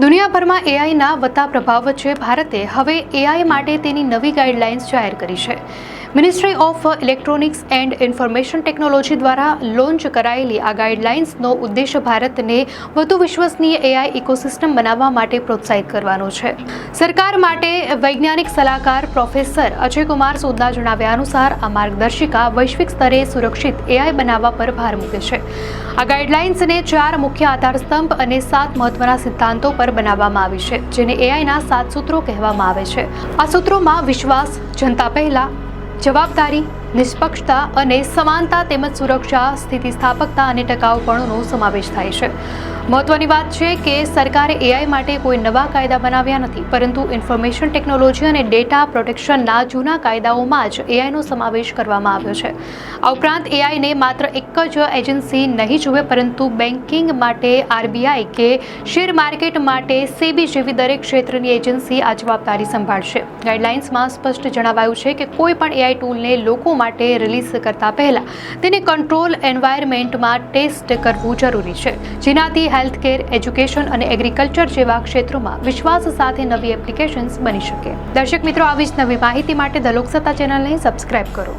દુનિયાભરમાં એઆઈના વધતા પ્રભાવ વચ્ચે ભારતે હવે એઆઈ માટે તેની નવી ગાઈડલાઇન્સ જાહેર કરી છે. Ministry of electronics and information technology દ્વારા લોન્ચ કરાયેલી આ ગાઈડલાઇન્સનો ઉદ્દેશ ભારતને વધુ વિશ્વસનીય એઆઈ ઇકોસિસ્ટમ બનાવવા માટે પ્રોત્સાહિત કરવાનો છે. સરકાર માટે વૈજ્ઞાનિક સલાહકાર પ્રોફેસર અજયકુમાર સૂદના જણાવ્યા અનુસાર આ માર્ગદર્શિકા વૈશ્વિક સ્તરે સુરક્ષિત એઆઈ બનાવવા પર ભાર મૂકે છે. આ ગાઈડલાઇન્સને 4 મુખ્ય આધારસ્તંભ અને 7 મહત્વના સિદ્ધાંતો પર બનાવવામાં આવી છે, જેને એઆઈના 7 સૂત્રો કહેવામાં આવે છે. આ સૂત્રોમાં વિશ્વાસ, જનતા પહેલા, જવાબદારી, નિષ્પક્ષતા અને સમાનતા તેમજ સુરક્ષા, સ્થિતિસ્થાપકતા અને ટકાઉપણુંનો સમાવેશ થાય છે. મહત્વની વાત છે કે સરકારે એઆઈ માટે કોઈ નવા કાયદા બનાવ્યા નથી, પરંતુ ઇન્ફોર્મેશન ટેકનોલોજી અને ડેટા પ્રોટેક્શનના જૂના કાયદાઓમાં જ એઆઈનો સમાવેશ કરવામાં આવ્યો છે. આ ઉપરાંત એઆઈને માત્ર એક જ એજન્સી નહીં જુએ, પરંતુ બેન્કિંગ માટે આરબીઆઈ કે શેર માર્કેટ માટે સેબી જેવી દરેક ક્ષેત્રની એજન્સી આ જવાબદારી સંભાળશે. ગાઈડલાઇન્સમાં સ્પષ્ટ જણાવાયું છે કે કોઈ પણ એઆઈ ટૂલને લોકો માટે રિલીઝ કરતા પહેલા તેને કંટ્રોલ એન્વાયરમેન્ટમાં ટેસ્ટ કરવું જરૂરી છે, જેનાથી હેલ્થકેર, એજ્યુકેશન અને એગ્રીકલ્ચર જેવા ક્ષેત્રોમાં વિશ્વાસ સાથે નવી એપ્લિકેશન્સ બની શકે. દર્શક મિત્રો, આવી જ નવી માહિતી માટે ધ લોકસત્તા ચેનલને સબસ્ક્રાઇબ કરો.